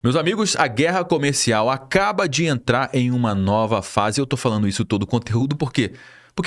Meus amigos, a guerra comercial acaba de entrar em uma nova fase. Eu tô falando isso todo o conteúdo porque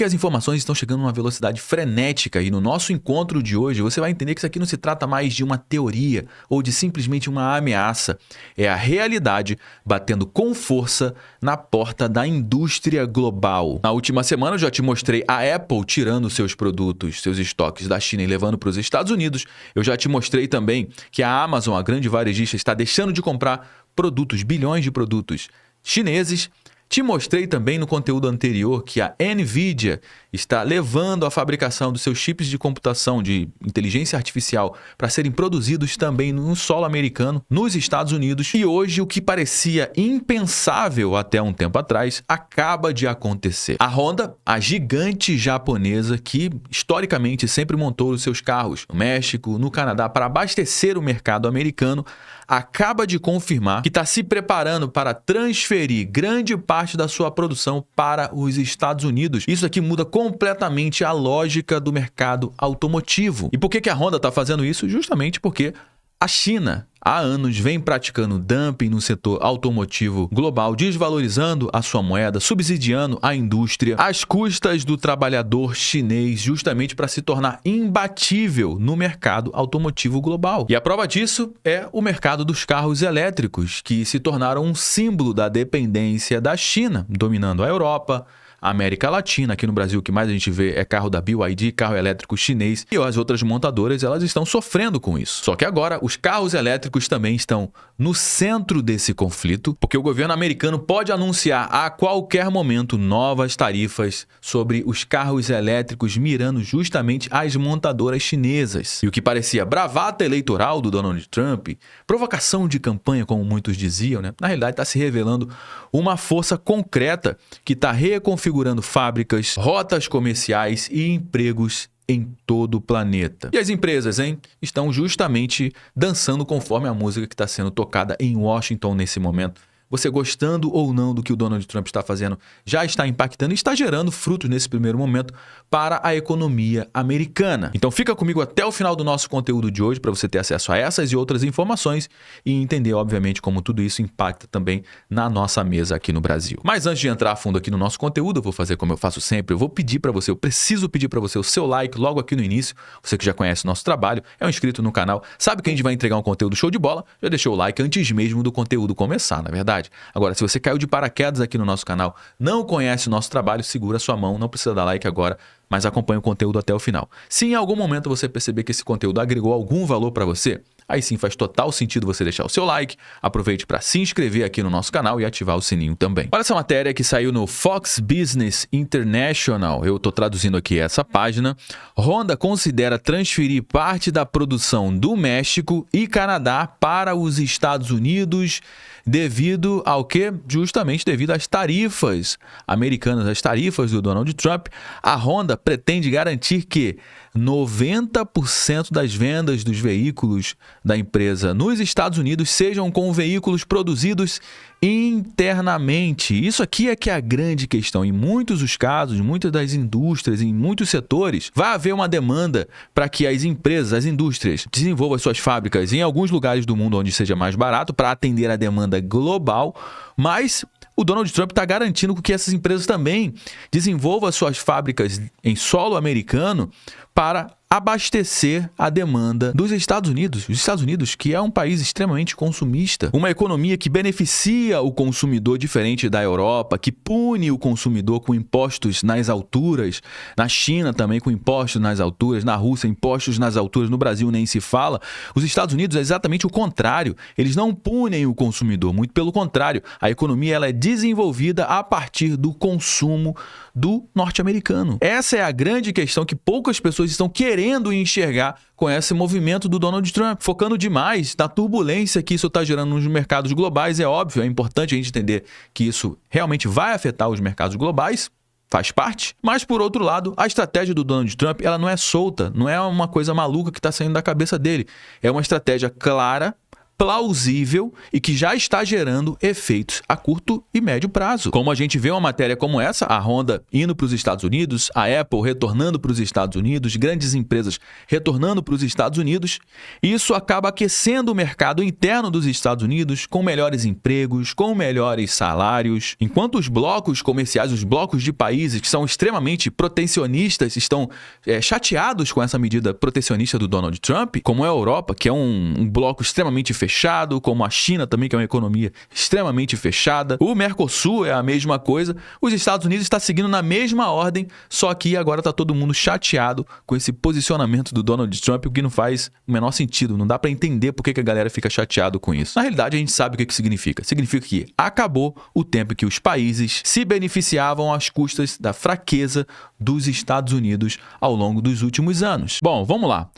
as informações estão chegando numa velocidade frenética e no nosso encontro de hoje você vai entender que isso aqui não se trata mais de uma teoria ou de simplesmente uma ameaça. É a realidade batendo com força na porta da indústria global. Na última semana eu já te mostrei a Apple tirando seus produtos, seus estoques da China e levando para os Estados Unidos. Eu já te mostrei também que a Amazon, a grande varejista, está deixando de comprar produtos, bilhões de produtos chineses. Te mostrei também no conteúdo anterior que a Nvidia está levando a fabricação dos seus chips de computação de inteligência artificial para serem produzidos também no solo americano, nos Estados Unidos. E hoje o que parecia impensável até um tempo atrás acaba de acontecer. A Honda, a gigante japonesa que historicamente sempre montou os seus carros no México, no Canadá para abastecer o mercado americano, acaba de confirmar que está se preparando para transferir grande parte da sua produção para os Estados Unidos. Isso aqui muda completamente a lógica do mercado automotivo. E por que a Honda está fazendo isso? Justamente porque a China há anos vem praticando dumping no setor automotivo global, desvalorizando a sua moeda, subsidiando a indústria às custas do trabalhador chinês, justamente para se tornar imbatível no mercado automotivo global. E a prova disso é o mercado dos carros elétricos, que se tornaram um símbolo da dependência da China, dominando a Europa, a América Latina. Aqui no Brasil o que mais a gente vê é carro da BYD, carro elétrico chinês, e as outras montadoras elas estão sofrendo com isso. Só que agora os carros elétricos também estão no centro desse conflito, porque o governo americano pode anunciar a qualquer momento novas tarifas sobre os carros elétricos, mirando justamente as montadoras chinesas. E o que parecia bravata eleitoral do Donald Trump, provocação de campanha, como muitos diziam, né? Na realidade está se revelando uma força concreta que está reconfigurando fábricas, rotas comerciais e empregos em todo o planeta. E as empresas, estão justamente dançando conforme a música que está sendo tocada em Washington nesse momento. Você gostando ou não do que o Donald Trump está fazendo, já está impactando e está gerando frutos nesse primeiro momento para a economia americana. Então fica comigo até o final do nosso conteúdo de hoje para você ter acesso a essas e outras informações e entender, obviamente, como tudo isso impacta também na nossa mesa aqui no Brasil. Mas antes de entrar a fundo aqui no nosso conteúdo, eu vou fazer como eu faço sempre, eu preciso pedir para você o seu like logo aqui no início. Você que já conhece o nosso trabalho, é um inscrito no canal, sabe que a gente vai entregar um conteúdo show de bola, já deixou o like antes mesmo do conteúdo começar, na verdade. Agora, se você caiu de paraquedas aqui no nosso canal, não conhece o nosso trabalho, segura sua mão, não precisa dar like agora, mas acompanhe o conteúdo até o final. Se em algum momento você perceber que esse conteúdo agregou algum valor para você, aí sim faz total sentido você deixar o seu like, aproveite para se inscrever aqui no nosso canal e ativar o sininho também. Olha essa matéria que saiu no Fox Business International, eu estou traduzindo aqui essa página. Honda considera transferir parte da produção do México e Canadá para os Estados Unidos devido ao quê? Justamente devido às tarifas americanas, às tarifas do Donald Trump. A Honda pretende garantir que 90% das vendas dos veículos da empresa nos Estados Unidos sejam com veículos produzidos internamente. Isso aqui é que é a grande questão. Em muitos dos casos, muitas das indústrias, em muitos setores, vai haver uma demanda para que as empresas, as indústrias, desenvolvam suas fábricas em alguns lugares do mundo onde seja mais barato para atender a demanda global, mas o Donald Trump está garantindo que essas empresas também desenvolvam suas fábricas em solo americano para abastecer a demanda dos Estados Unidos. Os Estados Unidos, que é um país extremamente consumista, uma economia que beneficia o consumidor diferente da Europa, que pune o consumidor com impostos nas alturas, na China também com impostos nas alturas, na Rússia impostos nas alturas, no Brasil nem se fala. Os Estados Unidos é exatamente o contrário. Eles não punem o consumidor, muito pelo contrário. A economia ela é desenvolvida a partir do consumo do norte-americano. Essa é a grande questão que poucas pessoas estão querendo enxergar com esse movimento do Donald Trump, focando demais na turbulência que isso está gerando nos mercados globais. É óbvio, é importante a gente entender que isso realmente vai afetar os mercados globais, faz parte, mas por outro lado, a estratégia do Donald Trump ela não é solta, não é uma coisa maluca que está saindo da cabeça dele, é uma estratégia clara, plausível e que já está gerando efeitos a curto e médio prazo. Como a gente vê uma matéria como essa, a Honda indo para os Estados Unidos, a Apple retornando para os Estados Unidos, grandes empresas retornando para os Estados Unidos, isso acaba aquecendo o mercado interno dos Estados Unidos com melhores empregos, com melhores salários, enquanto os blocos comerciais, os blocos de países que são extremamente protecionistas, estão chateados com essa medida protecionista do Donald Trump, como a Europa, que é um bloco extremamente fechado, como a China também, que é uma economia extremamente fechada. O Mercosul é a mesma coisa. Os Estados Unidos está seguindo na mesma ordem, só que agora está todo mundo chateado com esse posicionamento do Donald Trump, o que não faz o menor sentido. Não dá para entender por que a galera fica chateado com isso. Na realidade, a gente sabe o que significa. Significa que acabou o tempo em que os países se beneficiavam às custas da fraqueza dos Estados Unidos ao longo dos últimos anos. Bom, vamos lá.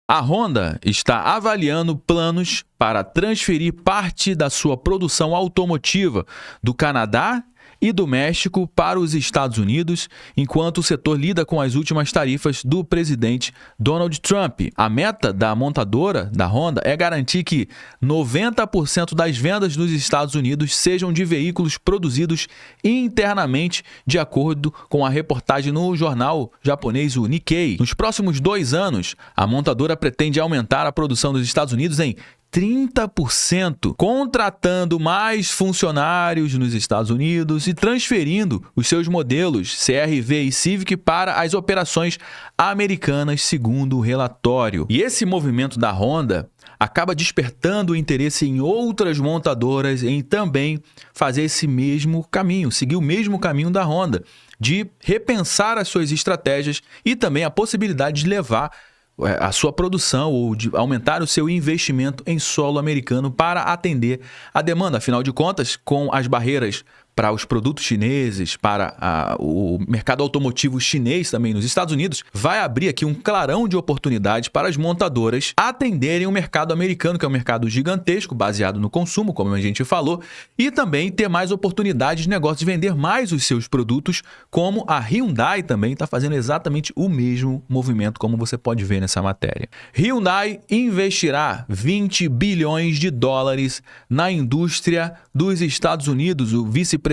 A Honda está avaliando planos para transferir parte da sua produção automotiva do Canadá e do México para os Estados Unidos, enquanto o setor lida com as últimas tarifas do presidente Donald Trump. A meta da montadora da Honda é garantir que 90% das vendas nos Estados Unidos sejam de veículos produzidos internamente, de acordo com a reportagem no jornal japonês o Nikkei. Nos próximos 2 anos, a montadora pretende aumentar a produção dos Estados Unidos em 30%, contratando mais funcionários nos Estados Unidos e transferindo os seus modelos CR-V e Civic para as operações americanas, segundo o relatório. E esse movimento da Honda acaba despertando o interesse em outras montadoras em também fazer esse mesmo caminho, seguir o mesmo caminho da Honda, de repensar as suas estratégias e também a possibilidade de levar a sua produção ou de aumentar o seu investimento em solo americano para atender a demanda. Afinal de contas, com as barreiras para os produtos chineses, para o mercado automotivo chinês também nos Estados Unidos, vai abrir aqui um clarão de oportunidades para as montadoras atenderem o mercado americano, que é um mercado gigantesco, baseado no consumo, como a gente falou, e também ter mais oportunidades de negócio, de vender mais os seus produtos, como a Hyundai também está fazendo exatamente o mesmo movimento, como você pode ver nessa matéria. Hyundai investirá 20 bilhões de dólares na indústria dos Estados Unidos. O vice-presidente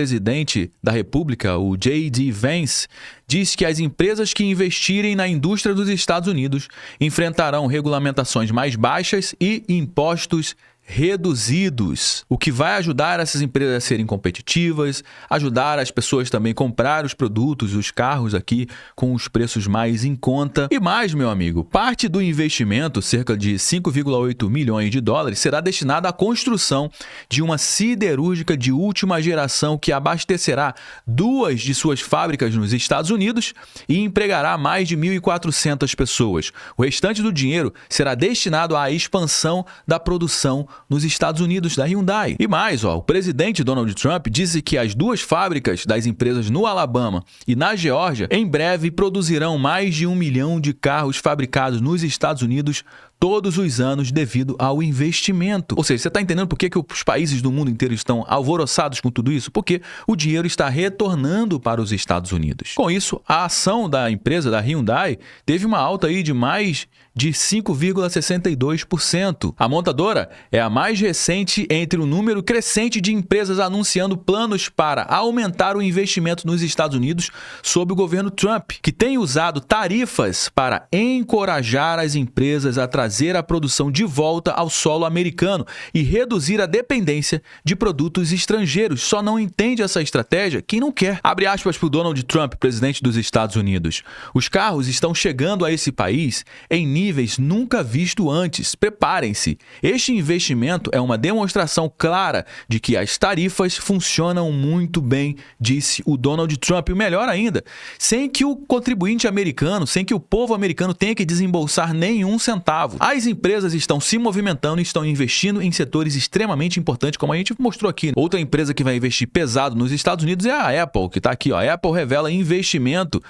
da República, o J.D. Vance, diz que as empresas que investirem na indústria dos Estados Unidos enfrentarão regulamentações mais baixas e impostos reduzidos, o que vai ajudar essas empresas a serem competitivas, ajudar as pessoas também a comprar os produtos, os carros aqui com os preços mais em conta. E mais, meu amigo, parte do investimento, cerca de 5,8 milhões de dólares, será destinada à construção de uma siderúrgica de última geração que abastecerá 2 de suas fábricas nos Estados Unidos e empregará mais de 1.400 pessoas. O restante do dinheiro será destinado à expansão da produção nos Estados Unidos da Hyundai. E mais, o presidente Donald Trump disse que as 2 fábricas das empresas no Alabama e na Geórgia em breve produzirão mais de 1 milhão de carros fabricados nos Estados Unidos todos os anos devido ao investimento. Ou seja, você está entendendo por que os países do mundo inteiro estão alvoroçados com tudo isso? Porque o dinheiro está retornando para os Estados Unidos. Com isso, a ação da empresa, da Hyundai, teve uma alta aí de mais de 5,62%. A montadora é a mais recente entre o número crescente de empresas anunciando planos para aumentar o investimento nos Estados Unidos sob o governo Trump, que tem usado tarifas para encorajar as empresas a trazer a produção de volta ao solo americano e reduzir a dependência de produtos estrangeiros. Só não entende essa estratégia quem não quer. Abre aspas para o Donald Trump, presidente dos Estados Unidos. Os carros estão chegando a esse país em níveis nunca vistos antes. Preparem-se. Este investimento é uma demonstração clara de que as tarifas funcionam muito bem, disse o Donald Trump. E o melhor ainda, sem que o contribuinte americano, sem que o povo americano tenha que desembolsar nenhum centavo. As empresas estão se movimentando e estão investindo em setores extremamente importantes, como a gente mostrou aqui. Outra empresa que vai investir pesado nos Estados Unidos é a Apple, que está aqui. A Apple revela investimento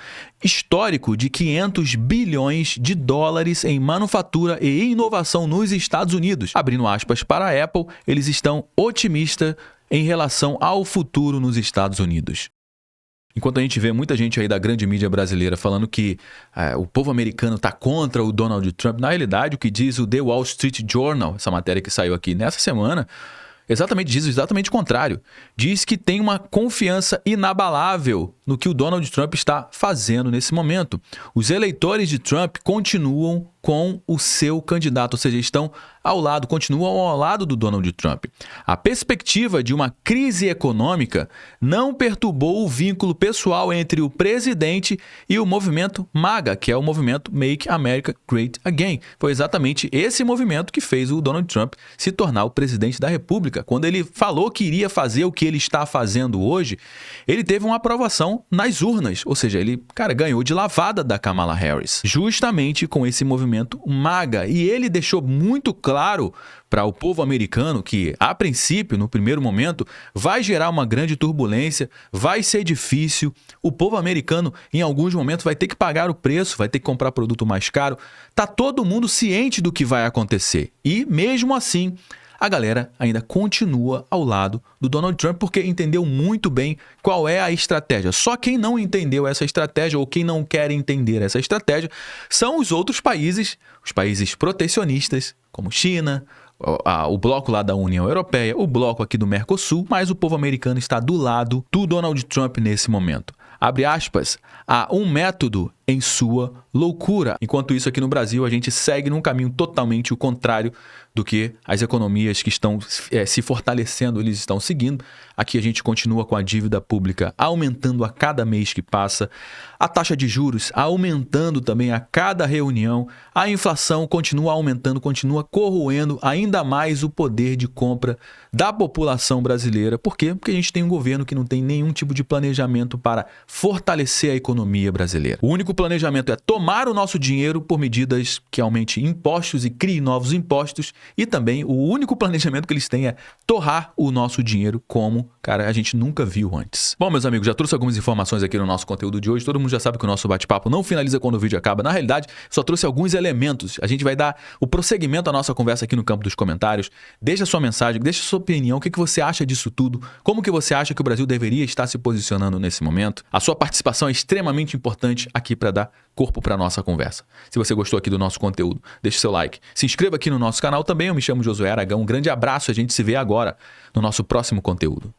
histórico de 500 bilhões de dólares em manufatura e inovação nos Estados Unidos. Abrindo aspas para a Apple, eles estão otimistas em relação ao futuro nos Estados Unidos. Enquanto a gente vê muita gente aí da grande mídia brasileira falando que o povo americano está contra o Donald Trump, na realidade o que diz o The Wall Street Journal, essa matéria que saiu aqui nessa semana, diz exatamente o contrário. Diz que tem uma confiança inabalável no que o Donald Trump está fazendo nesse momento. Os eleitores de Trump continuam com o seu candidato, ou seja, continuam ao lado do Donald Trump. A perspectiva de uma crise econômica não perturbou o vínculo pessoal entre o presidente e o movimento MAGA, que é o movimento Make America Great Again. Foi exatamente esse movimento que fez o Donald Trump se tornar o presidente da República. Quando ele falou que iria fazer o que ele está fazendo hoje, ele teve uma aprovação nas urnas, ou seja, ele, ganhou de lavada da Kamala Harris, justamente com esse movimento MAGA. E ele deixou muito claro para o povo americano que, a princípio, no primeiro momento, vai gerar uma grande turbulência, vai ser difícil. O povo americano, em alguns momentos, vai ter que pagar o preço, vai ter que comprar produto mais caro. Tá todo mundo ciente do que vai acontecer. E, mesmo assim, a galera ainda continua ao lado do Donald Trump porque entendeu muito bem qual é a estratégia. Só quem não entendeu essa estratégia ou quem não quer entender essa estratégia são os outros países, os países protecionistas, como China, o bloco lá da União Europeia, o bloco aqui do Mercosul, mas o povo americano está do lado do Donald Trump nesse momento. Abre aspas, há um método em sua loucura. Enquanto isso, aqui no Brasil, a gente segue num caminho totalmente o contrário do que as economias que estão se fortalecendo, eles estão seguindo. Aqui a gente continua com a dívida pública aumentando a cada mês que passa, a taxa de juros aumentando também a cada reunião, a inflação continua aumentando, continua corroendo ainda mais o poder de compra da população brasileira. Por quê? Porque a gente tem um governo que não tem nenhum tipo de planejamento para fortalecer a economia brasileira. O único planejamento é tomar o nosso dinheiro por medidas que aumentem impostos e criem novos impostos, e também o único planejamento que eles têm é torrar o nosso dinheiro como, a gente nunca viu antes. Bom, meus amigos, já trouxe algumas informações aqui no nosso conteúdo de hoje. Todo mundo já sabe que o nosso bate-papo não finaliza quando o vídeo acaba. Na realidade, só trouxe alguns elementos. A gente vai dar o prosseguimento à nossa conversa aqui no campo dos comentários. Deixa sua mensagem, deixa sua opinião, o que você acha disso tudo, como que você acha que o Brasil deveria estar se posicionando nesse momento. A sua participação é extremamente importante aqui para dar corpo para a nossa conversa. Se você gostou aqui do nosso conteúdo, deixe seu like. Se inscreva aqui no nosso canal também. Eu me chamo Josué Aragão. Um grande abraço. A gente se vê agora no nosso próximo conteúdo.